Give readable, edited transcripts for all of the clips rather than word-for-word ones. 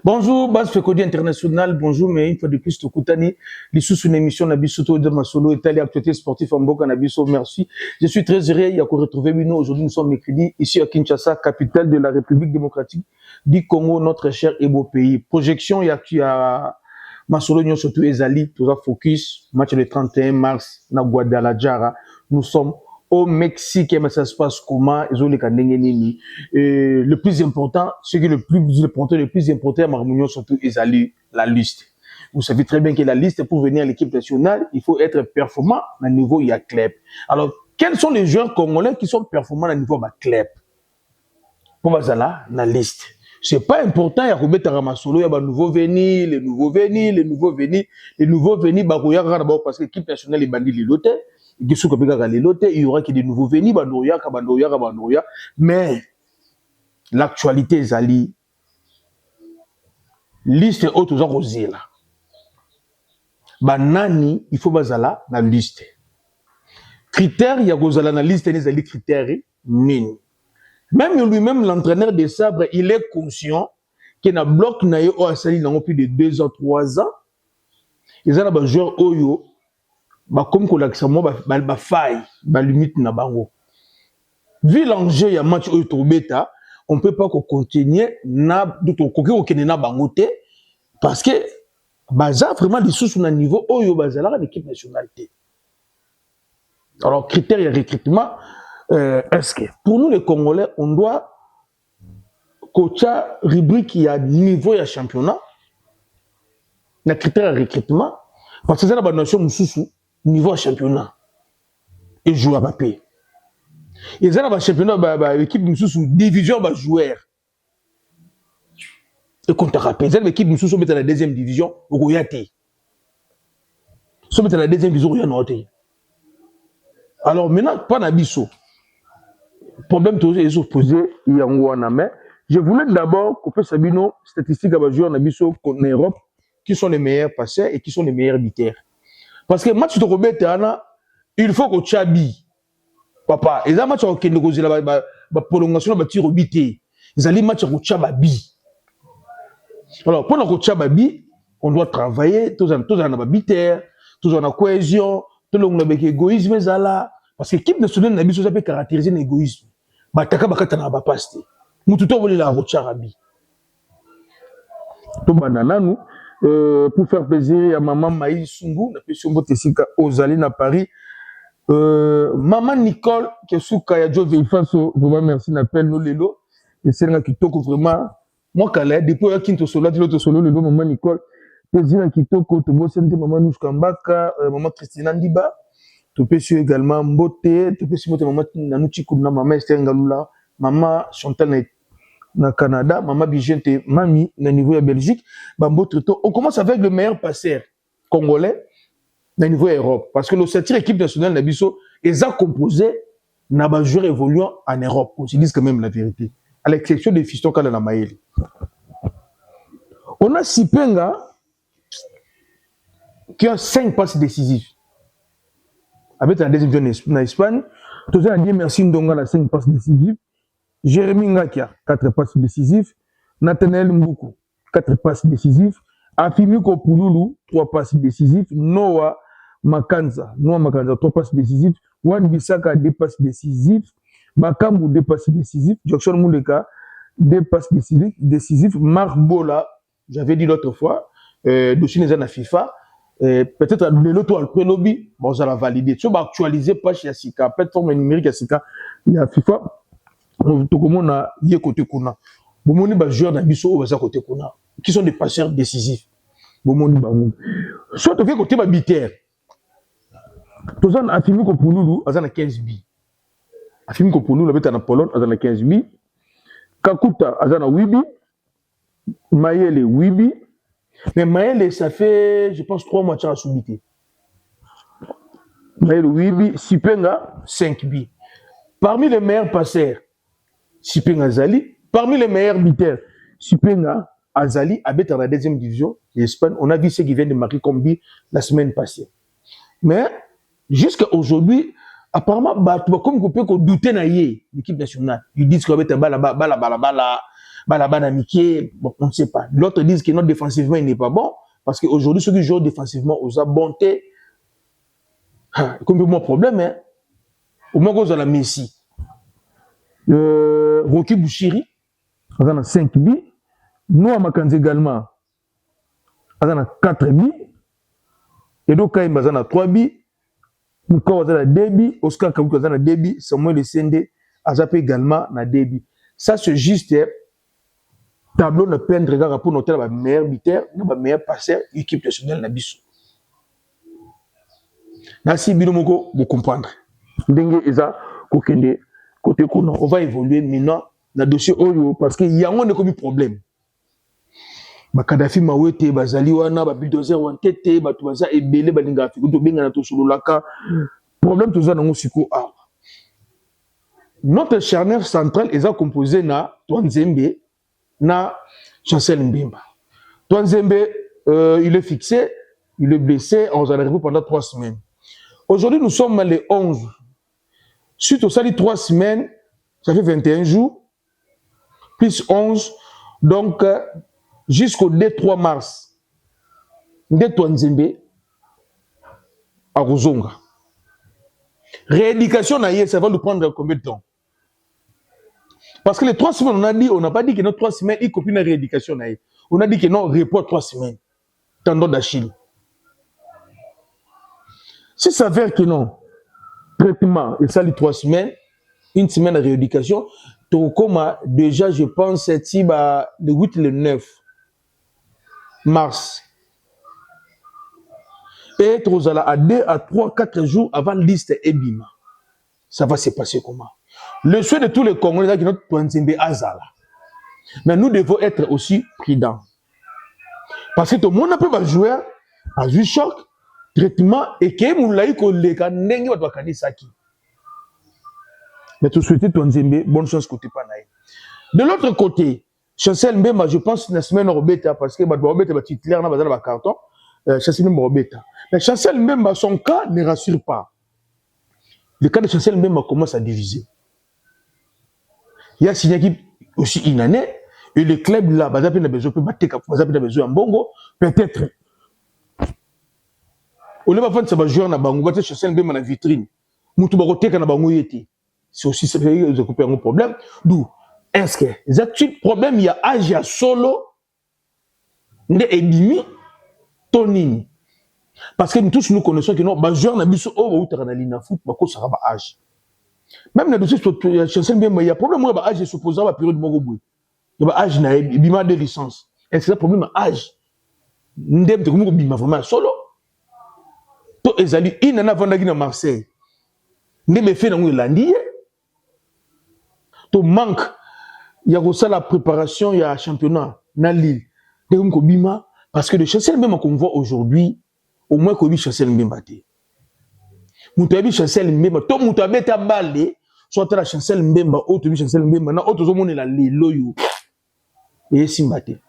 Bonjour, base Fekodi International. Bonjour, mais une fois de plus, Tokutani. Les sous une émission Nabisoto de Masolo, Italie, actualité sportive en Boka Nabiso. Merci. Je suis très heureux. Il y a qu'on retrouver Mino. Aujourd'hui, nous sommes mercredi, ici à Kinshasa, capitale de la République démocratique du Congo, notre cher et beau pays. Projection, il y a Masolo, nous surtout Ezali, tout ça focus. Match le 31 mars, na Guadalajara. Nous sommes au Mexique, mais ça se passe comment? Le plus important, ce qui est le plus important à Marmounion, surtout, Ezali, la liste. Vous savez très bien que la liste, pour venir à l'équipe nationale, il faut être performant à niveau, il y a club. Alors, quels sont les joueurs congolais qui sont performants à niveau de club? Pour Bazala, la liste. C'est pas important, il y a Robert Ramasolo, il y a des nouveaux venus, les nouveaux venus, parce que l'équipe nationale est bandit les lotés. Il y aura des nouveaux venus, mais l'actualité, Zali, liste haute aux rosés là. Banani, il faut bazala la liste. Critères, il y a gozala na liste, les ali critères, nini. Même lui-même, l'entraîneur des sabres, il est conscient qu'il y a un bloc naïe au Asali dans plus de 2 ans, 3 ans. Ils ont un joueur Oyo, comme Kolakisamo, faille, limite na bango. Vu l'enjeu, il y a un match Oyo Tobeta, on ne peut pas continuer na bangote parce que baza vraiment des sous un niveau Oyo bazala l'équipe nationalité. Alors, critères de recrutement, est-ce que pour nous les Congolais, on doit coacher rubrique qui a niveau de championnat, les critères de recrutement, parce que c'est la nation sous niveau de championnat et jouer à papier. Et ça, le championnat, l'équipe sous division de joueurs. Et quand tu rappelles, l'équipe sous met dans la deuxième division, au Goyate. Si met dans la deuxième division, il y a noté. Alors maintenant, pas d'abisso. Problème toujours est opposé, il y a un mais je voulais d'abord couper Sabino statistiques à joueurs en Europe qui sont les meilleurs passeurs et qui sont les meilleurs buteurs. Parce que match de Robert Tana, il faut que tu habilles. Papa, et là match au Kendo la prolongation de tir au bité. Ils allaient match au Tchababi. Alors pendant que Tchababi, on doit travailler tous en biter, tous en cohésion, tout le monde avec égoïsme là. Parce que l'équipe nationale n'a pas peut caractériser l'égoïsme. Bataka bakata na ba paste. Mututo vole la rocharabi. To banana nous pour faire plaisir à maman Maï Sungu, na pession botesika Ozali na Paris. Maman Nicole Kesuka ya Jo Veifaso, vraiment merci n'appelle nous lelo. Et c'est là qui toko vraiment moi kala depuis ya kinto solo l'autre solo le maman Nicole. Plaisir qui toko to bosente maman Nuskambaka, maman Christina Ndiba. Tu peux également Mbote, tu peux suivre maman Nanuchi Kouna, maman Esther Ngalula, maman Chantal na Canada, maman Bigente, mami na niveau de Belgique. On commence avec le meilleur passeur congolais na niveau Europe. Parce que le septième équipe nationale Nabiso est composé na joueurs évoluant en Europe. On se dit quand même la vérité. À l'exception des fistons Kala Maël. On a Sipenga qui a 5 passes décisives. Avec la deuxième division en Espagne, tout ça a dit merci Ndonga la 5 passes décisives. Jérémy Ngakia, 4 passes décisives. Nathanaël Mboukou, 4 passes décisives. Afimiko Pouloulou, 3 passes décisives. Noah Makanza, 3 passes décisives. Wan Bissaka, 2 passes décisives. Bakambu, 2 passes décisives. Jackson Mouleka, 2 passes décisives. Marc Bola, j'avais dit l'autre fois, dossier des FIFA. Peut-être le loto al prelobi bon ça la valider tu vas actualiser page Yassika plateforme numérique Yassika il y a FIFA tout comme on a yé côté kuna bomoni ba joueur na biso au côté kuna qui sont des passeurs décisifs bomoni ba mon soit au côté ba biter tout ça Afimi ko Pouloulou azana 15 bi Afimi ko Pouloulou beta na Pologne azana 15 bi Kakuta azana 8 bi Mayele 8 bi. Mais Maël, ça fait, je pense, 3 matchs à subiter. Maël, 8 bi, Sipenga, 5 bi. Parmi les meilleurs passeurs, Sipenga Azali. Parmi les meilleurs buteurs, Sipenga Azali habite dans la deuxième division d'Espagne. On a vu ceux qui viennent de marquer comme but la semaine passée. Mais, jusqu'à aujourd'hui, apparemment, comme on peut douter de l'équipe nationale. Ils disent qu'on va être bala. Balabana Mickey, bon, on ne sait pas. L'autre disent que notre défensivement il n'est pas bon parce qu'aujourd'hui ceux qui jouent défensivement aux bonté. Comme mon problème, hein. Au moins cause de la Messi. Rocky Bouchiri, on a 5 buts. Noah Makanzi également, on a 4 buts. Edo Kaïm, on a 3 buts. Mouka, on a 2 buts. Oscar Kabou, on a 2 buts. Samuel Sende, Azapé également, on a 2 buts. Ça, c'est juste tableau de peindre regard pour noter la meilleure buteur, la meilleure passeur, équipe nationale, na biso. Nasi Binomoko, vous comprendre. Dengue Eza, Kokende, côté Kono, on va évoluer maintenant dans le dossier Oyo parce qu'il y a un problème. Kadhafi Mawete, Bazali Wana, Bulldozer Wantete, Batuaza Ebele, Balingafi, Benga Tosololaka. Problème tout ça dans mon psycho. Notre charnière centrale est composée na Twanzembe, na Chancel Mbemba. Twanzembe, il est fixé, il est blessé, on s'en arrive pendant 3 semaines. Aujourd'hui, nous sommes les 11. Suite au sali 3 semaines, ça fait 21 jours, plus 11, donc jusqu'au 3 mars, Nde Twanzembe à Rozonga. Rééducation, ça va nous prendre combien de temps? Parce que les 3 semaines, on n'a pas dit que nos 3 semaines, il copie la rééducation. On a dit que non, report 3 semaines. Tendon d'Achille. Si ça veut dire que non, traitement, et ça, les 3 semaines, 1 semaine de rééducation, déjà, je pense, c'est le 8 et le 9 mars. Et à 2 à 3, 4 jours avant liste Ebima. Ça va se passer comment? Le souhait de tous les Congolais, c'est que notre Twanzembe Azala. Mais nous devons être aussi prudents. Parce que tout le monde peut jouer à un choc, traitement, et que moulaï koleka nengi wat wakani saki. Mais tout souhaiter Twanzembe, bonne chance côté Panaï. De l'autre côté, Chancel Mbemba, je pense que la semaine Robeta, parce que Robeta va titulaire dans le carton, Chancel Mbemba Robeta. Mais Chancel Mbemba, son cas ne rassure pas. Le cas de Chancel Mbemba commence à diviser. Il y a signé qui aussi une année, et le club là, il a besoin de Mbongo, peut-être. Au lieu de faire ça, jouer na bango, va Chancel Mbemba dans la vitrine. Moutou baroté kana bango yeti. C'est aussi ça qui est un problème. D'où est-ce que les actifs problème il y a âge à solo, ne edimi, tonini. Parce que nous tous nous connaissons que non, joueur na biso o ou na foot, bako ça va âge. Même dans le dossier Chancel Mbemba, il y a problème où âge est supposé à la période Mogoboui. Il y a âge na bima de licence. Est-ce que le problème âge? Ndem te comme bima vraiment solo. To ezali ina na vandagi na Marseille. Ndem fait na ngulandi. To manque il y a aussi la préparation il y a championnat na Lille. Ndem ko bima parce que le Chancel Mbemba qu'on voit aujourd'hui au moins ko bi Chancel Mbemba té. Moutabi Chancel Mbemba to moutabe ta balé soit la Chancel Mbemba auto bi Chancel Mbemba na auto zo mona la loyo et Simbate.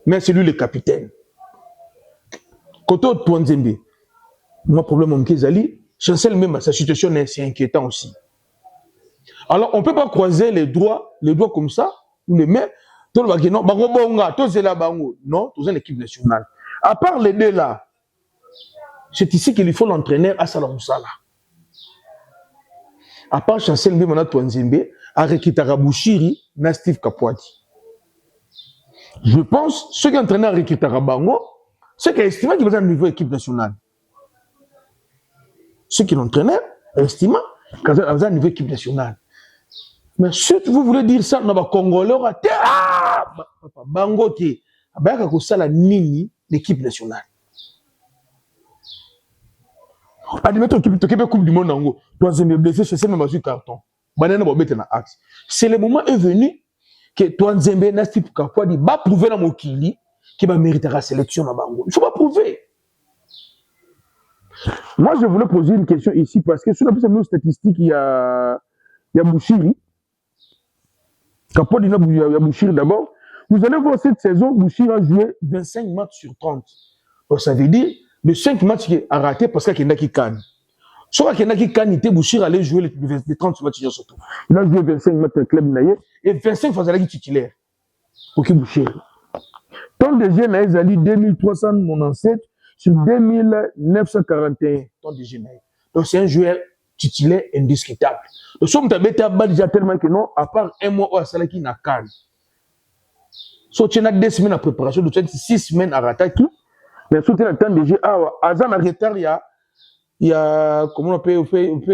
Mais c'est lui le capitaine. Koto Twanzembe. Moi problème mon Kezali, Chancel Mbemba sa situation est inquiétant aussi. Alors on peut pas croiser les doigts comme ça ou les mains. Tout le monde non, bango bonga, tout c'est là bango. Non, tout c'est l'équipe nationale. À part les deux là, c'est ici qu'il faut l'entraîneur à Salah Moussala. À part Chancel Mbemba na Twanzembe, à Rekitara Bouchiri, na Steve Kapouati. Je pense ceux qui entraînent à Rekitara Bango, ceux qui estiment qu'ils vont à niveau équipe nationale. Ceux qui l'entraînent estiment qu'ils vont à niveau équipe nationale. Mais si vous voulez dire ça, on va Congolais, Bango qui a ça la nini l'équipe nationale. Admettons que tu as Coupe du Monde en gros, tu as blessé, c'est même sur carton. C'est le moment est venu que Twanzembe n'a pas capable de prouver dans Mokili qu'il va mériter la sélection dans Bango. Il faut pas prouver. Moi, je voulais poser une question ici parce que sur la plus statistique, il y a Bouchiri. Capot, il y a Bouchiri d'abord. Vous allez voir cette saison, Bouchiri a joué 25 matchs sur 30. Donc, ça veut dire, de 5 matchs qu'il a raté parce qu'il y a qui canne. Soit qu'il y a qui canité, Bouchir allait jouer les 30 matchs surtout. Il a joué 25 matchs dans le club Naye et 25 fois il a titulaire. Pour qui Bouchir. Tant de jeunes ils allaient 2397 sur 2941. Tant de jeunes. Donc c'est un joueur titulaire indiscutable. Donc si on t'a déjà tellement que non, à part un mois où il qui n'a qu'un. So tu as 2 semaines à préparation, donc tu as 6 semaines à rattaquer. Mais si tu as le temps de jouer, Azan en retard, il y a, comment on peut,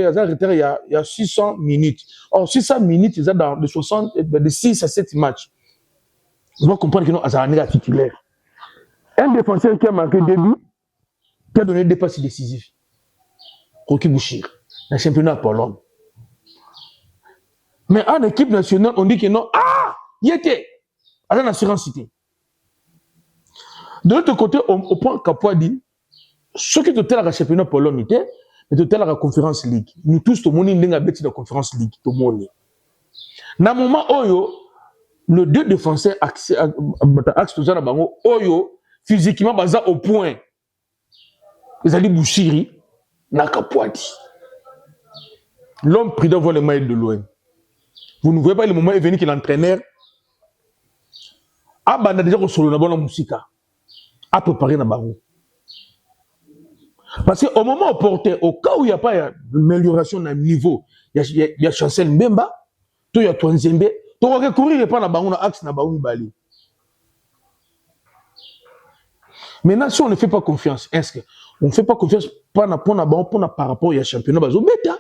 Azan en retard, il y a 600 minutes. Or, 600 minutes, ils ont dans de 6 à 7 matchs. Vous devez comprendre que non, Azan est titulaire. Un défenseur qui a marqué 2 buts, qui a donné 2 passes décisives. Rocky Bouchir, dans le championnat Pologne. Mais en équipe nationale, on dit que non, il était. Azan assurance cité. De l'autre côté, au point Kapwa dit, ce qui est le championnat Pologne était, mais la conférence League. Nous tous, tout le monde est bêti de la conférence League. Tout le monde. Dans le moment où le 2 défenseurs axe tout ça, physiquement, basé au point, ils allaient Bouchiri, n'a Kapwa dit. L'homme pris devant le mail de l'OM. Vous ne voyez pas le moment où est venu que l'entraîneur a déjà reçu la musique. À préparer na bango. Parce qu'au moment opportun, au cas où il n'y a pas d'amélioration dans le niveau, il y a Chancel Mbemba, il y a Twanzembe, tu vas recourir pas na bango na axe na bango bali. Maintenant, si on ne fait pas confiance, est-ce qu'on ne fait pas confiance par rapport au championnat bazo bêta?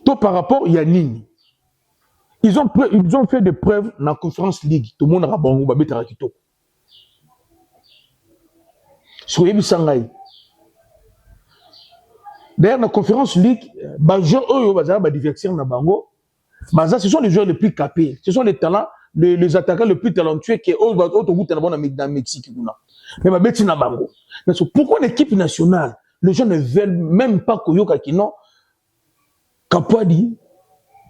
Tout par rapport, il y a Nini. Ils ont fait des preuves dans la conférence League. Tout le monde a bango babeta rakito. D'ailleurs, dans la conférence League, ce sont les joueurs les plus capés. Ce sont les talents, les attaquants les plus talentueux qui sont au Mexique. Mais pourquoi l'équipe nationale, les gens ne veulent même pas Koyoka Kino, Kapwadi,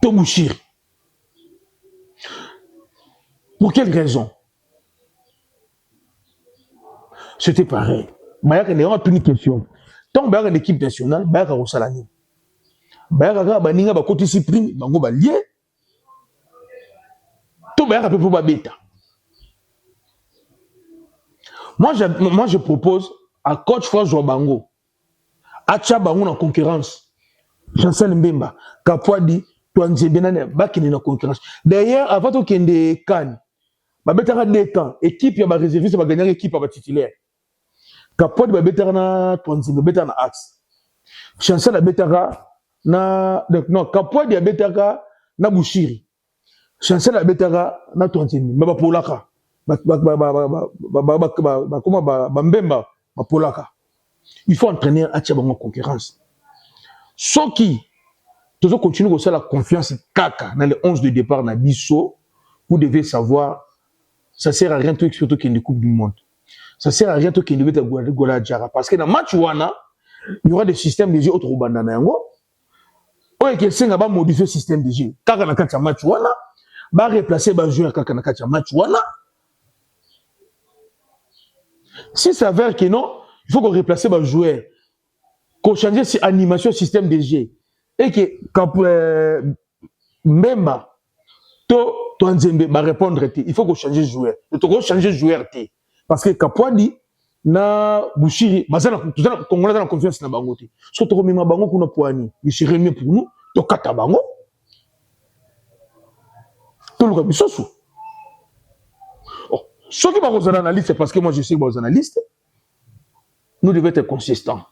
Tomushiri? Pour quelle raison? C'était pareil. Il y a une question. Tant que l'équipe nationale, il y a un salami. Il y a un côté discipline, il y a un lié. Tout le monde peut bêta. Moi, je propose à coach François Bango, à Tchabango en concurrence. Chancel Mbemba, Kapwadi, Twanzembe, Bakine en concurrence. D'ailleurs, avant qu'il y ait des cannes, il y a des temps. Équipe, il y a des réservistes, il y a gagné l'équipe titulaire. Kapwadi babetara na Twanzimbe babetara na axe. Chancel abetara na non Kapwadi abetara na Bouchiri. Chancel abetara na Twanzimbe ba polaka. Mbemba ba polaka. Il faut entraîner à Tchabango concurrence. Ceux qui toujours continuer comme ça la confiance kaka dans les 11 de départ na biso, vous devez savoir ça sert à rien tout surtout qu'il y a une coupe du monde. Ça sert à rien tout qu'il devait être Gola Djara. Parce que dans le match Wana, il y aura des systèmes de jeu autres au Bandana Yango. Ou quelqu'un va modifier le système de jeu. Quand on a un match Wana, va replacer le joueur quand on a un match Wana. Si ça veut que non, il faut qu'on replace le joueur, qu'on change cette animation système de jeu. Et que quand Mbemba, Twanzembe va répondre, il faut qu'on change le joueur. Il faut qu'on change le joueur. Parce que Kapwadi na Bouchiri, tout ça, Congolais dans la confiance na bango te. So to komema bango kuna poani, Bouchiri mieux pour nous, to kata bango. To le bisoso. Oh, ceux qui vont aux analystes, c'est parce que moi je sais que aux analystes, nous devons être consistants.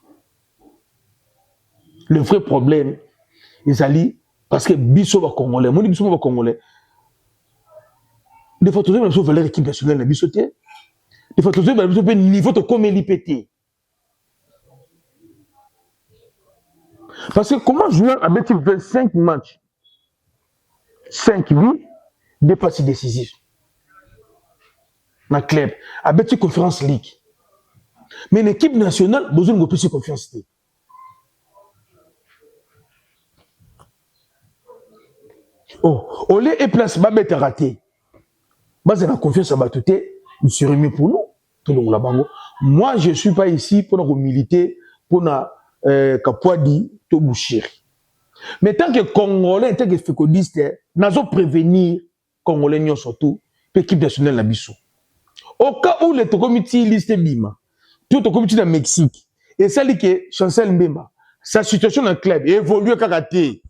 Le vrai problème, ils allaient parce que biso va Congolais, moi biso va Congolais. Des fois, tout le monde a valeur équipe nationale na biso te. Il faut toujours un niveau de comme l'IPT. Parce que comment jouer à 25 matchs, 5 vies, des passes décisives. Dans le club, à la conférence League. Mais l'équipe nationale, besoin de plus de confiance. Oh, au lieu et place, Babette raté. Base la confiance à Batouté. Il serait mieux pour nous. Tout le monde. Moi, je ne suis pas ici pour nous militer, pour nous Kapwadi to Bouchiri. Mais tant que Congolais, tant que fécodiste, nous prévenir Congolais surtout, l'équipe nationale na biso. Au cas où les comité liste bima, tout au comité de Mexique, et ça dit que Chancel Mbemba, sa situation dans le club évolue kakaté.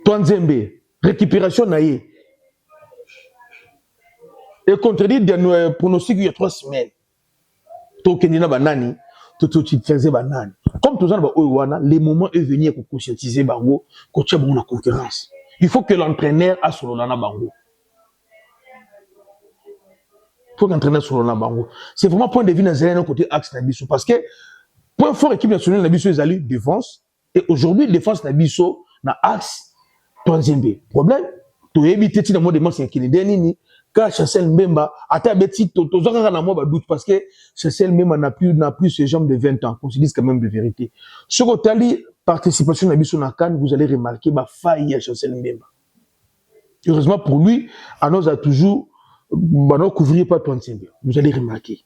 Twanzembe, récupération naïe. Et contredit de pronostic il y a 3 semaines. To Kenina banani, to faisait banani. Comme tous les moments est venu pour conscientiser bango, coach bon la concurrence. Il faut que l'entraîneur a sur l'ana bango. Il faut qu'entraîneur sur l'ana bango. C'est vraiment point de vue dans un côté axe nabiso parce que point fort équipe nationale nabiso ils allaient défense et aujourd'hui défense nabiso na axe Twanzembe. Problème, to éviter ti na mode de c'est qu'il nini quand Chancel Mbemba ata beti to zaka na moi doute parce que Chancel Mbemba n'a plus ses jambes de 20 ans, qu'on se dise quand même de vérité. Sur Otali participation na biso na CAN, vous allez remarquer ba faille à Chancel Mbemba. Heureusement pour lui, Anos a toujours non couvrir pas Twanzembe. Vous allez remarquer.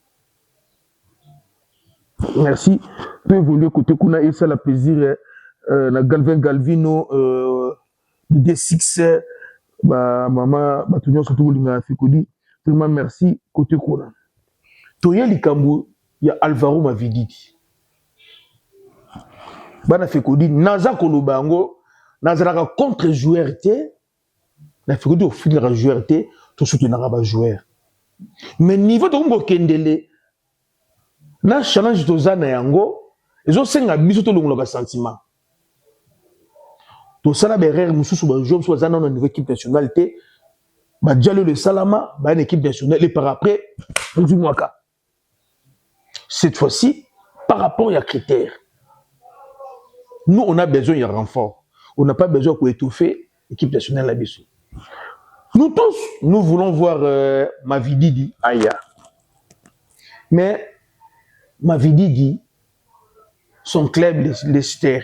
Merci. Peut évoluer côté kuna et ça la plaisir na Galvino D6 maman batunyo surtout bolinga fikodi tellement merci côté kuna toya likambo ya Alvaro Mavididi bana fikodi naza koloba ngo nazalaka contre joueur te na fikodi au final la joueur te to soutenir ba joueur mais niveau de ngo kendele na challenge tozana yango ezo senga biso to longola ba sentiment. Tout ça, derrière, nous sommes joueurs, nous sommes dans une équipe nationale. Diallo le Salama, une équipe nationale. Et par après, cette fois-ci, par rapport à critères, nous, on a besoin d'un renfort. On n'a pas besoin d'étouffer l'équipe nationale à Bissou. Nous tous, nous voulons voir Mavididi Aya. Mais Mavididi, son club, Leicester,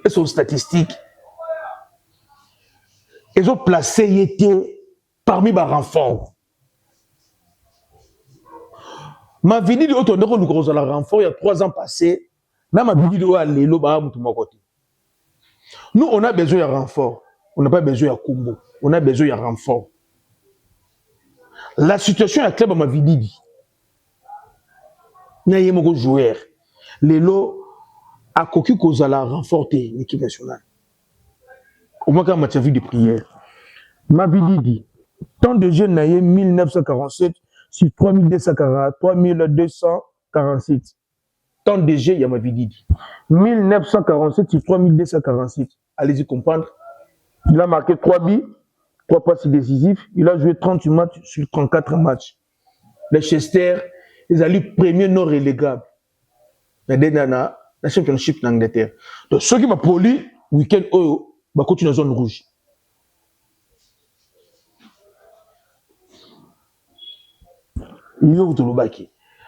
et son statistique, ils ont placé était parmi les renforts. Ma vie de autre nous gros la renfort il y a 3 ans passés. Na ma vie de aller lo ba mutu côté. Nous on a besoin de renfort. On n'a pas besoin de combo. On a besoin de renfort. La situation à club ma vie dit. Na yemo joueur. Lelo a cocu cause la renforter l'équipe nationale. Au moins quand match de prière. Mavididi, temps de jeu naïe 1947 sur 3247. Temps de jeu, il y a Mavididi. 1947 sur 3247. Allez-y comprendre. Il a marqué 3 buts, 3 passes décisifs. Il a joué 38 matchs sur 34 matchs. Leicester, ils ont eu premier non relégable. La championship d'Angleterre. Donc, ceux qui m'ont poli, week-end, va continuer dans la zone rouge.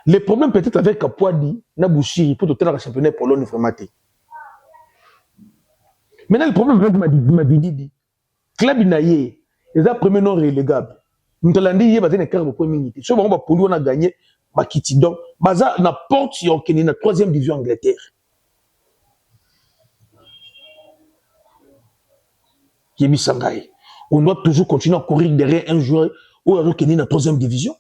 Les problèmes peut-être avec Kapwadi, Nabouchiri, pour tout le championnat Pologne vraiment. Maintenant, le problème avec Mavididi, club Inaye, ils ont premier non relégable. Nous avons dit qu'il y a un quart de première minute. Si on a gagné, donc, Baza n'a porte sur la 3e division Angleterre. On doit toujours continuer à courir derrière un joueur ou à dans la 3e division.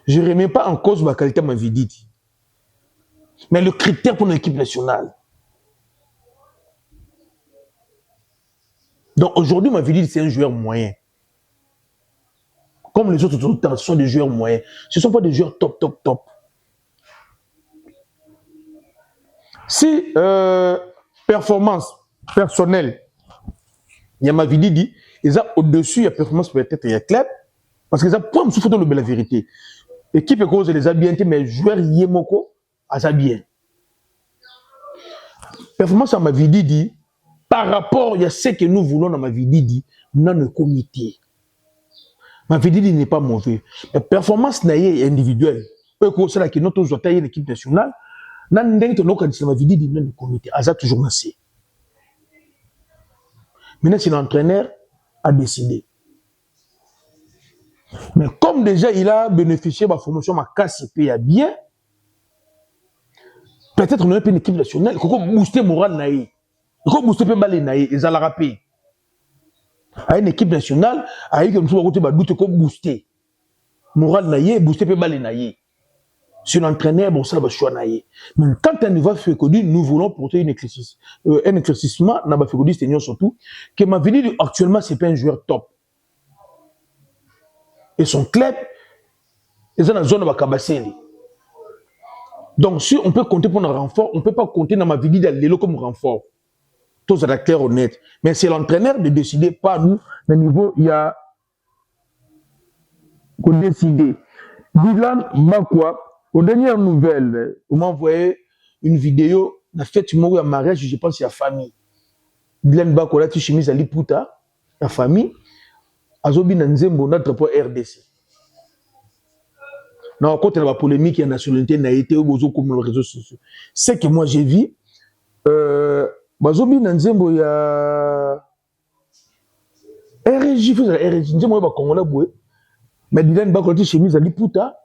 Je ne remets pas en cause ma qualité à Mavididi. Mais le critère pour l'équipe nationale. Donc aujourd'hui, Mavididi, c'est un joueur moyen. Comme les autres sont des joueurs moyens. Ce ne sont pas des joueurs top. Si performance personnelle, il y a Mavididi, ils ont au-dessus, il y a performance peut-être, il y a club, parce qu'ils ont pas me souffrir de la vérité. Équipe et cause les a bien, mais joueur Yemoko a bien. Performance à Mavididi, par rapport à ce que nous voulons dans Mavididi, dans le comité. Mavididi n'est pas mauvais. La performance est individuelle. C'est là que notre joueur taille l'équipe nationale. Nan ndenge to noka disema Mavididi dans le comité. Aza toujours massé. Maintenant, c'est l'entraîneur a décidé. Mais comme déjà il a bénéficié de la formation ma casse paye bien, peut-être on a une équipe nationale, il faut booster le moral naïe. Il faut booster le balai naïe, ils allaient rappeler. À une équipe nationale, à une équipe nationale, comme booster. Moral naïe, booster le balai naïe. C'est l'entraîneur, bon, ça va choix naïe. Mais quand un niveau fait que nous voulons porter un éclaircissement, n'a pas fait que c'est surtout, que ma vie actuellement, c'est pas un joueur top. Et son club, ils sont dans la zone de Bakabasseli. Donc, si on peut compter pour un renfort, on ne peut pas compter dans ma vie d'aller comme renfort. Tout ça est clair, honnête. Mais c'est l'entraîneur de décider, pas nous. Le niveau, il y a qu'on décide. Dylan Makwa, aux dernières nouvelles, on m'a envoyé une vidéo, la fête du mariage, je pense, il y a famille. Dylan Makwa, là, tu chemise à Liputa, la famille, Azobi Nanzembo, notre pour RDC. Non, quand il y a la polémique, il y a la nationalité, il y a été au besoin comme les réseaux sociaux. C'est que moi, j'ai vu, Azobi Nanzembo, il y a RJ, il faut RJ, Nzembo, il y a Congolais, mais Dylan Makwa, tu chemise à Liputa,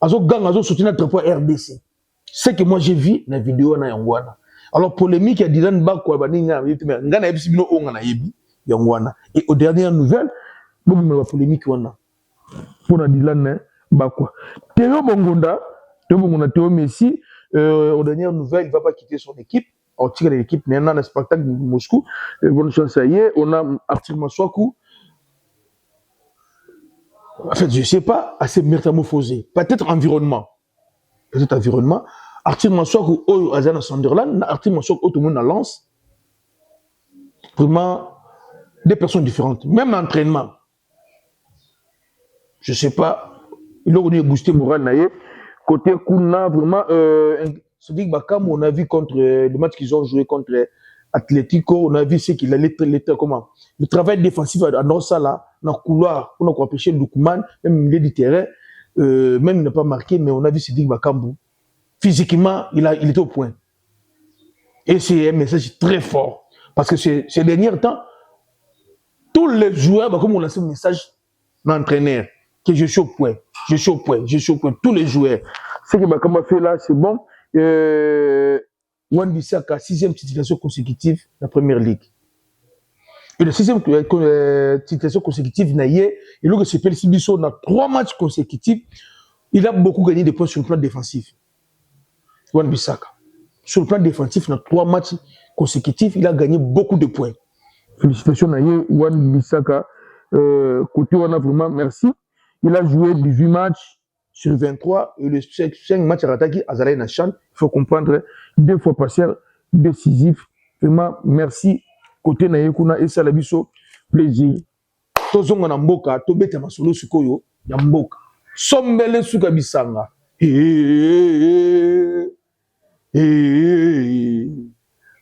Azo gang, Azo soutient notre pour RDC. C'est que moi, j'ai vu la vidéo na Yangwana. Alors, polémique, il y a Dylan Bakwa, Ngana Ebisibino Ongana Yebi, Yangwana. Et aux dernières nouvelles, il y a polémique pour Dylan Bakwa. Théo Bongonda, Théo Messi, aux dernières nouvelles, il ne va pas quitter son équipe. On tire l'équipe, maintenant, le spectacle de Moscou. Bonne chance, ça y est. On a Arthur Maswaku. En fait, je ne sais pas, assez métamorphosé. Peut-être environnement. Peut-être environnement. Arthur Maswaku, au Azana Sunderland, Arthur Maswaku, tout le monde à Lens. Vraiment, des personnes différentes. Même l'entraînement. Je ne sais pas. Il a boosté moral. Côté Kuna, vraiment, Sadiq Bakam, on a vu contre le match qu'ils ont joué contre Atlético, on a vu ce qu'il allait comment. Le travail défensif à Norsala, dans le couloir, on a empêché Lukman, même milieu du terrain, même il n'a pas marqué, mais on a vu Sadiq Bakam. Physiquement, il était au point. Et c'est un message très fort. Parce que ces derniers temps, tous les joueurs, comme on a lancé un message l'entraîneur, que je suis au point, je suis au point, je suis au point, tous les joueurs. Ce que Bakam a fait là, c'est bon. Wan Bissaka, 6e titulation consécutive de la Première Ligue. Et la 6e titulation consécutive, il a se Sibiso dans 3 matchs consécutifs. Il a beaucoup gagné des points sur le plan défensif. Wan Bissaka. Sur le plan défensif, dans 3 matchs consécutifs, il a gagné beaucoup de points. Félicitations à Wan Bissaka. Côté Wana, vraiment, merci. Il a joué 18 matchs sur 23 et les 5 matchs à Rataki à Zalaï Nachan. Il faut comprendre, 2 fois passé décisif. Vraiment, merci. Côté Nayekuna et Salabiso, plaisir. Tozonga na mboka, tobete masolo sukoyo, ya mboka. Sombele suka bisanga.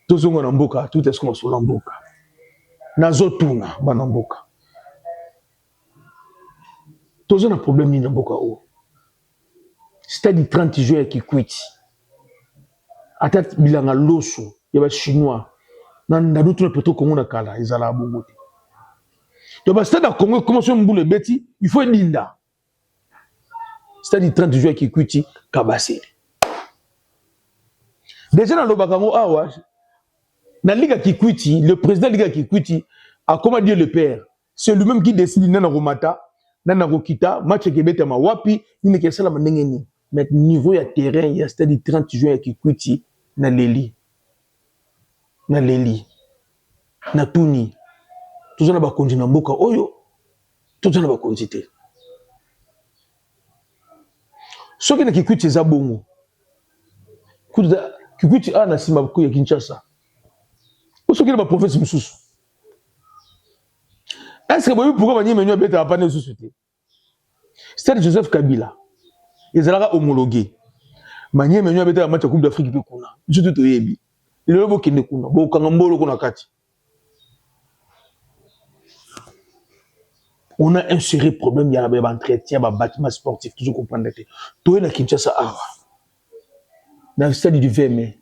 Tozonga na mboka, tout est-ce qu'on masolo mboka. Nazotuna, bana mboka. Tozonga problème ni na mboka o. C'est-à-dire 30 joueurs qui quittent. Atat bilanga loso, il y a des Chinois. Dans d'autres pays, Congo na kala, ils allaient à Bogoté. Donc, c'est-à-dire que Congo commence à me bêti, il faut un linda. C'est-à-dire 30 joueurs qui quittent, Kabassé. Déjà dans le Bakango, dans la Ligue qui quitte, le président de la Ligue qui quitte, a comment dire le père? C'est lui-même qui décide dans Romata, dans Rokita, match qui est ma wapi, il n'est que ça la manengeni. Mais niveau de terrain, il y a c'est-à-dire 30 joueurs qui quittent dans l'Eli. Na leli na tuni tout ça na ba konji na mboka oyo tout ça na ba konji te soki na kikuti za bongo kuza kikuti ana sima ko ya Kinshasa soki na ba province mususu est-ce que boyi pourquoi banyé menyo beta pa na société c'est Joseph Kabila ils allaient homologuer banyé menyo beta match coupe d'Afrique pe kuna surtout to yebi. Il est beaucoup de kuna, beaucoup de kuna kati. On a un sérieux problème, il y a un entretien, un bâtiment sportif, toujours comprendre. Tout est dans Kinshasa, dans le stade du 20 mai.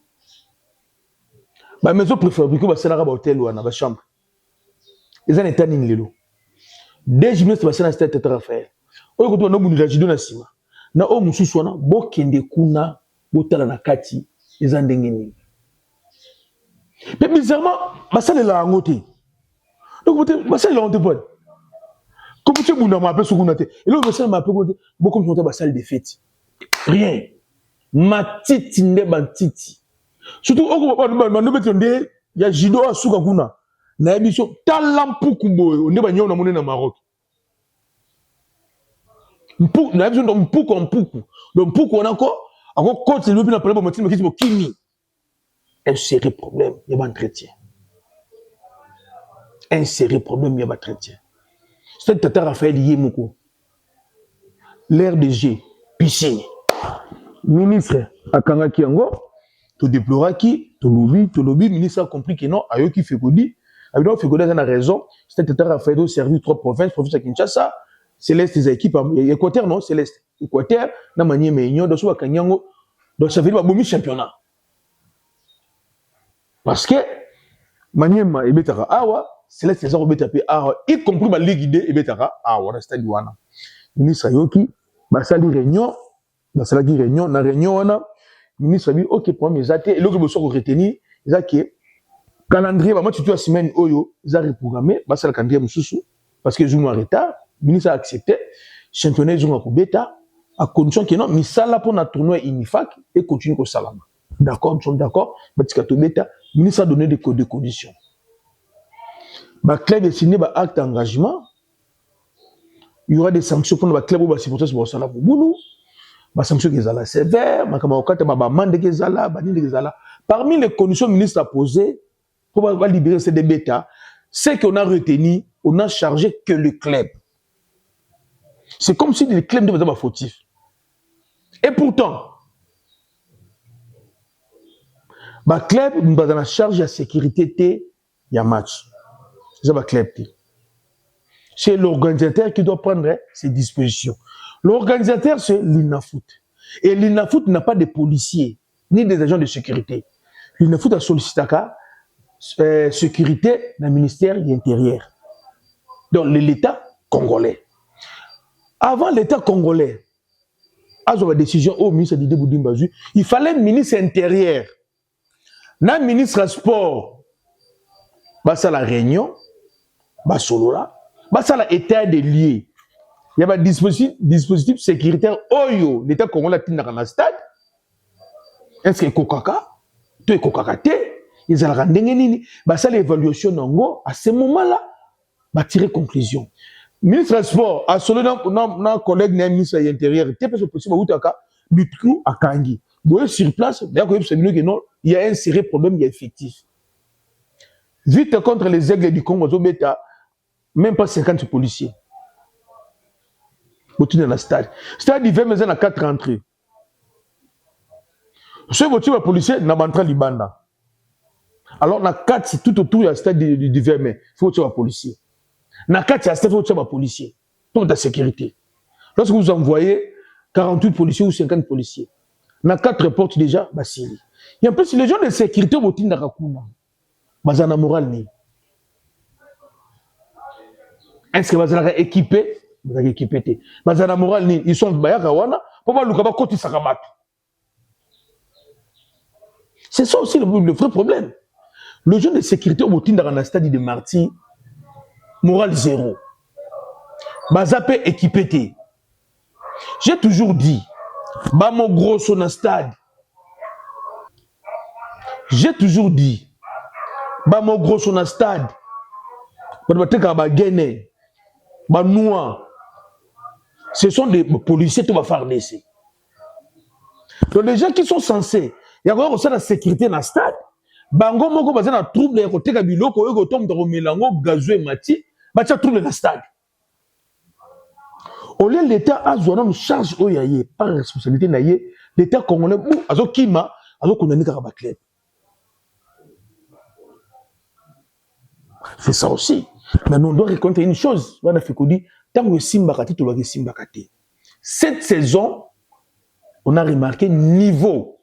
La maison préfabriquée, c'est un hôtel ou une chambre. Les gens étaient en Lilo. Des gymnastes basé na stade Tata Raphaël. Oyo ko to na bunira jido na sima. Na o mususu wana bokende kuna botala na kati eza ndenge nini. Mais bizarrement, basale la ngote. Donc basale la ngote pas. Comme tu bunda ma pe sukunate. Et là basale ma pe beaucoup de basale de fête. Rien. Matiti nde bantiti. Surtout oko ba no betonde ya jido asuka kuna. Na biso talampuku boyo nde ba nyona mone na Maroc. Mpuku na biso mpuku mpuku. Donc mpuku on encore côte le na problème matiti makiti bokini. Un sérieux problème, il y a un entretien. Un sérieux problème, il y a un entretien. C'est Tata Raphaël Yemoko. L'air de G, piscine. Ministre Akanga Kiango, tu déploras qui, tu lobby, ministre a compris que non, ayo qui fait Godi. Ayo fait Godi, a raison. C'est Tata Raphaël a servi 3 provinces, province à Kinshasa, Céleste, des équipes, Équateur, non, Céleste, Équateur, na manier meignon, dans ce Kanyango, donc ça fait un championnat. Parce que Maniema et Betara Awa, Céleste les ont tapé Awa, y compris ma ligue idée et Betara Awa, reste Douana. Ministre Yoki, Basali réunion, dans la réunion, na réunion, ministre a dit ok, pour mes athées, et l'autre me sont retenus, ils ont que calendrier, moi tu dois semaine Oyo, ils ont reprogrammé, Basal calendrier Moussou, parce que je m'en retard, ministre a accepté, championnat ils ont un bêta, à condition que non, mais ça là pour notre tournoi INIFAC et continue au Salama. D'accord, nous sommes d'accord, mais le ministre a donné des conditions. Le club est signé un acte d'engagement. Il y aura des sanctions pour le club qui va supporter ce boulot. Des sanctions qui sont sévères, parmi les conditions que le ministre a posées pour libérer ces bêtas, c'est qu'on a retenu, on a chargé que le club. C'est comme si le club devait être fautif. Et pourtant, le club nous a la charge de la sécurité il y a match. C'est le club. C'est l'organisateur qui doit prendre ses dispositions. L'organisateur, c'est l'INAFOOT. Et l'INAFOOT n'a pas de policiers, ni des agents de sécurité. L'INAFOOT a sollicité la sécurité dans le ministère de l'Intérieur. Donc, l'État congolais. Avant l'État congolais, à la décision au ministre Didier Boudimbazu, il fallait un ministre intérieur. Na ministre sport, basa la réunion, basolola, basa la état des lieux. Il y a un dispositif sécuritaire oyo, l'état congolais tinda dans le stade. Est-ce que kokaka, to kokaka te, ils ont rendé nini, basa l'évaluation nango à ce moment-là, ba tirer conclusion. Ministre sport, a solo na collègue na ministre de l'intérieur, te parce que possible outaka, bitku akangi. Vous sur place, il y a un sérieux problème, il y a effectif. Vite contre les aigles du Congo, même pas 50 policiers. Vous dans le stade. Stade, il fait à 4 entrées. Ce voiture policier n'a pas entré Libanda. Alors, na 4, c'est tout autour du stade du Verme. Il faut que tu policier. Na 4, c'est il faut que tu policier. Pour ta sécurité. Lorsque vous envoyez 48 policiers ou 50 policiers, na 4 portes déjà, Basili. Et en plus, les gens de sécurité vont dire Nakakuna. Bazana moral ni. Est-ce que Bazana équipé? Bazana équipé. Bazana moral ni. Ils sont Bayakawana. Pour moi, Lukaba Koti Sakamat. C'est ça aussi le vrai problème. Le gens de sécurité vont dire dans un stade de martyr, moral zéro. Bazapé équipé. J'ai toujours dit, Bamo grosso na stade. J'ai toujours dit, Bamo grosso na stade. Ce sont des policiers qui vont faire laisser. Donc les gens qui sont censés, il y a encore la sécurité dans le stade. Bango moko baza na trouble ya koteka biloko eko tombe ko melango gazoué mati, ba tia trouble dans le stade. Au lieu l'État a besoin de charge oyaye par responsabilité naie, l'État congolais ou azo kima, azo condamner ka club. C'est ça aussi. Mais nous devons reconnaître une chose, on a fait qu'on dit tant que Simba Kati to loge Simba Kati. Cette saison, on a remarqué niveau.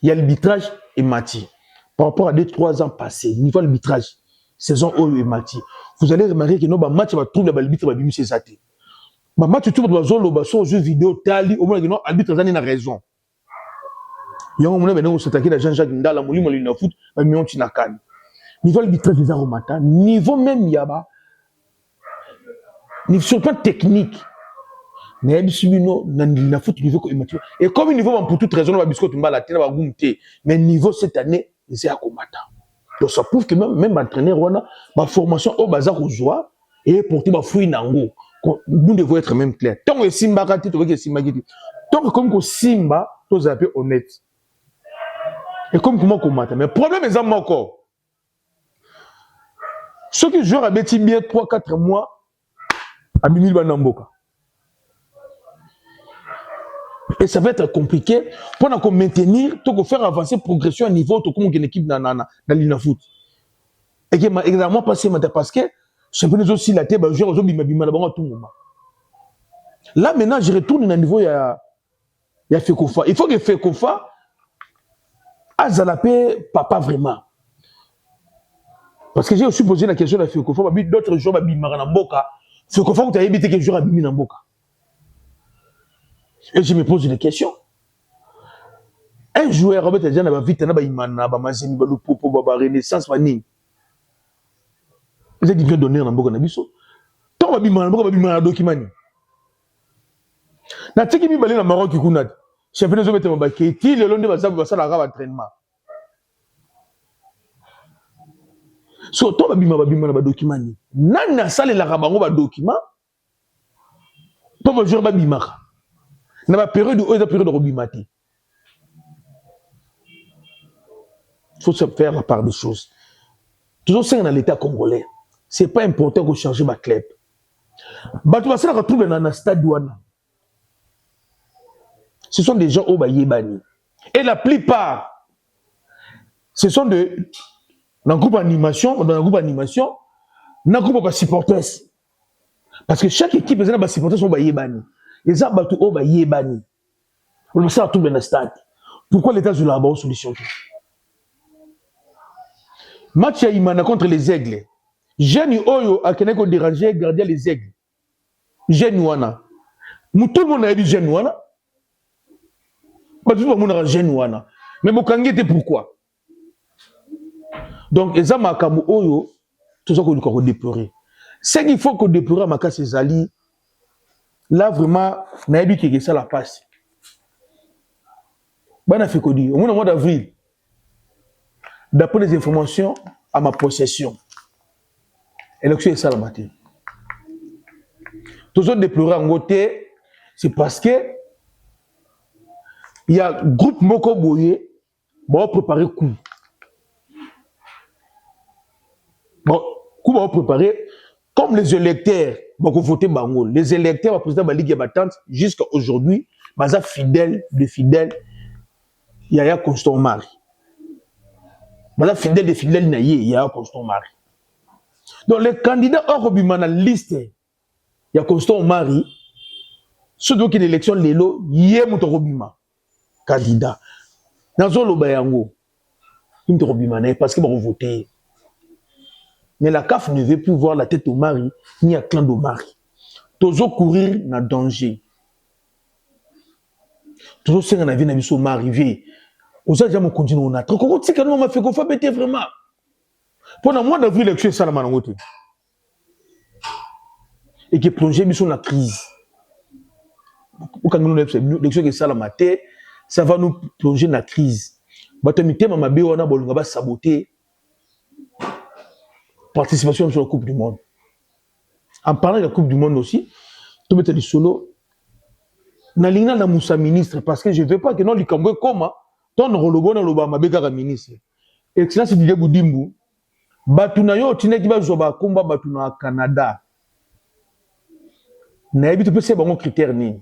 Il y a l'arbitrage et mati. Par rapport à 2-3 ans passés, niveau arbitrage, saison Oyo et Mati. Vous allez remarquer que nos matchs va trouver la arbitre va bimer ses athées. Ma match tout va zolo ba so jeu vidéo tali au moins que non arbitre zani na raison. Yango mona beno s'attaquer à Jean-Jacques Ndala molimo lina foot ba mion tinakani. Niveau arbitrage des aromata, niveau même yaba. Niveau sur le plan technique. Mais bisibino na foot niveau ko imati. Et comme niveau pour toute raison ba bisco tumbala tena ba gumte. Mais niveau cette année, c'est à combattre. Donc ça prouve que même entraîneur wana ma formation au bazar aux joie et pour tout ba fruit nango. Nous devons être même clairs. Tant que Simba kati to que Simba kiti. Tant que comme Simba, tous appelés honnête. Et comme comment combattre. Mais problème est encore. Ceux qui jouent à Betty bien 3-4 mois à Mimil Banamboka. Et ça va être compliqué pour nous maintenir, pour faire avancer progression à niveau tout comme une équipe dans l'Inafoot. Et que exactement passé parce que championnat aussi la tête ba jouer aujourd'hui bima la tout moment. Là maintenant je retourne dans niveau il y a Fekofa. Il faut que Fekofa azalapé papa vraiment. Parce que j'ai aussi posé la question à Fekofa, d'autres joueurs bima na mboka. Fekofa tu as évité que joueur bima na mboka. Et je me pose une question. Un joueur Robert déjà na vite na ba imana ba mazemi ba lupopo ba renaissance ba nini. Vous êtes bien donné dans Boga Nabiso. Tant que vous avez un document. Na tiki mi balé na Maroc qui kunad. Chef de zone était mabaki. Qui le long de basa basa la grave entraînement. So tant que ba document. Nan na salle la rabango ba document. Pour le jour ba bimaka. Na ba période où la période de robimati. Faut se faire la part des choses. Toujours c'est dans l'état congolais. C'est pas important que changer ma club. Batu basala retrouve dans un stade douane. Ce sont des gens au Bayébani. Et la plupart, ce sont dans un groupe d'animation, dans un groupe de supporters. Parce que chaque équipe a des supporters au Bayébani. Les gens battu au Bayébani. On va retrouver dans un stade. Pourquoi l'État de la bonne solution? Match à Imana contre les Aigles. Jeune Oyo a quelqu'un dérangé, garder les Aigles. Jeune Wana. Tout le monde a dit Jeune Wana. Tout le monde a dit Jeune Wana. Mais Mokangi était pourquoi? Donc, les gens Oyo, tout ça qu'on doit déplorer. C'est qu'il faut qu'on déplore à Maka Césali. Là, vraiment, on a dit que ça la passe. Bana fait quoi dire? Au mois d'avril, d'après les informations à ma possession, l'élection est ça la matinée. Tout ça déplorer en côté, c'est parce que il y a un groupe Moko Boye, va préparer coup. Bon, coup va préparer, comme les électeurs vont voter Bango, les électeurs vont président de la Ligue battante jusqu'à aujourd'hui, baza fidèle de fidèle, il y a Constant Mari. Baza fidèle de fidèle, il y a Constant Mari. Donc les candidats hors dans la liste, il y a Constant Mari, ceux qui ont l'élection, Lélo, il y a Moutorobima, candidat. Dans le Bayango, il y a parce qu'ils vont voter. Mais la CAF ne veut plus voir la tête au mari, ni à clan de mari. Toujours courir dans le danger. Toujours c'est qu'on a vu dans le mari. Aux gens qui continuent à attendre. Comment tu sais que nous, on m'a fait qu'on fait vraiment? Pendant moi, d'avril, l'élection est ça la manangote. Et qui est plongé dans la crise. Quand nous l'élection est ça la matin, ça va nous plonger dans la crise. Batomité, ma bé, on a bolunga saboter. Participation sur la Coupe du Monde. En parlant de la Coupe du Monde aussi, tu mets des solo. Nalina na Moussa ministre parce que je ne veux pas que non likambwe koma ton rolobo na loba mabeka ministre. Excellence Didier Boudimbu. Batuna yo tineki ba zoba komba batuna Canada. Na yebi tu peux c'est bon critère ni.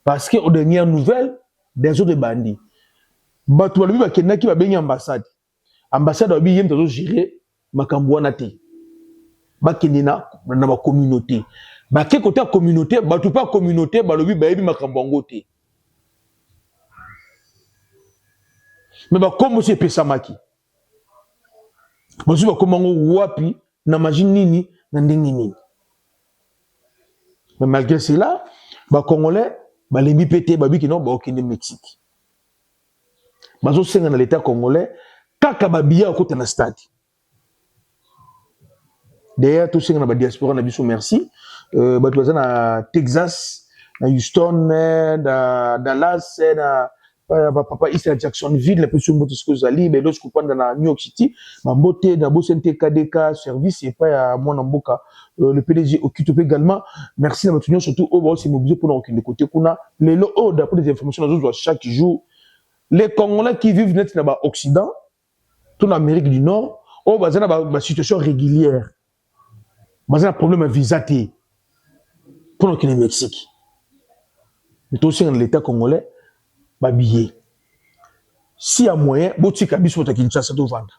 Parce que aux dernières nouvelles des autres bandits. Batu ba ba kenaki ba bengi ambassade. Ambassade ba bi yem to gérer makambwana te. Bakenina na ba communauté. Ba ke côté communauté, ba tout pas communauté, ba lobi ba yebi makambwango te. Mais ba comme c'est pesamaki. Ba su ba komango wapi na machine nini na ndenge nini. Mais malgré cela, ba Congolais ba lembi pété ba bi ki non ba okende Mexique. Bazo senga na l'état congolais kaka ba biya ko na stade. D'ailleurs tout senga na ba diaspora na biso merci. Ba tu na Texas, na Houston, na Dallas, na papa ici à Jacksonville, la personne moto ce que zali, mais lorsque pendant na New York City, ma beauté na Bosente KDK service et pas à moi Mboka le PDG occupe également. Merci à votre union surtout au bord c'est mobilisé pour nous côté kuna les lots d'après des informations nous avons chaque jour les Congolais qui vivent net dans l'Occident, tout l'Amérique du Nord, au basé dans la situation régulière. Basé dans problème visaté pour nous Mexique. Mais tout aussi dans l'état congolais babillé. Si y a moyen, boti kabiso ta Kinshasa to vanda.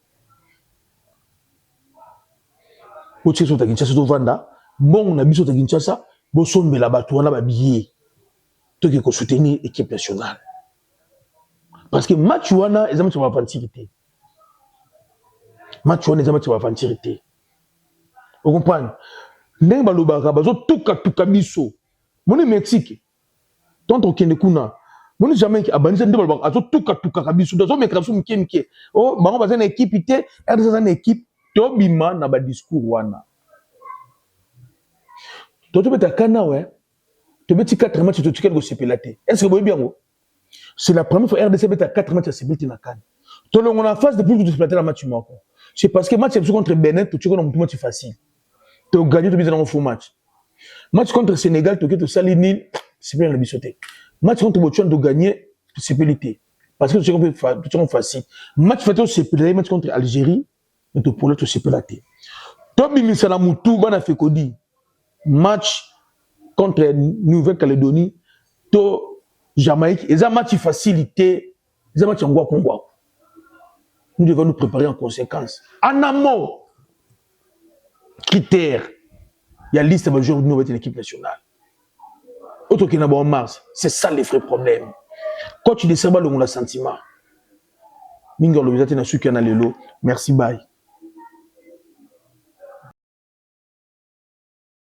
Boti so ta Kinshasa to vanda, bon na biso ta Kinshasa, bo sombe la bato wana babillé. To ki ko soutenir équipe nationale. Parce que match wana ezama tu vas fantirité. Match wana ezama tu vas fantirité. Vous comprenez? Ndenge balobaka bazo tuka biso. Moni Mexique. Tonto kende kuna. Moni jamais ki abanisa ndeba balobaka azo tuka biso. Dazo mekra so mike. Oh, bango baza na équipe ité, RDC na équipe to bima na ba discours wana. To beta kana ouais. To beti 4 matchs to tikelo sepelate. Est-ce que vous voyez bien ngo? C'est la première fois RDC beta 4 matchs à sepelate na kan. To longo na phase de plus de sepelate na match moko. C'est parce que match contre Benin, tu connais un match facile. Tu as gagné, tu as mis dans un faux match. Match contre Sénégal, tu as sali nil, c'est bien la bisoté. Match contre Botswana, tu as gagné, c'est pénalité. Parce que tu as facile. Match fait c'est pénalité, match contre Algérie, tu as pour c'est pénalité. Tu as mis ça dans Moutou, bana fait kodi. Match contre Nouvelle-Calédonie, tu as Jamaïque, et ça match facilité, et ça match en Congo. Nous devons nous préparer en conséquence. En amont, critères, il y a liste de joueurs de notre équipe nationale. Autre qui n'a pas en mars, c'est ça les vrais problèmes. Quand tu descends, on a le sentiment. Mingo, le visage n'a su qu'il y en a les lots. Merci, bye.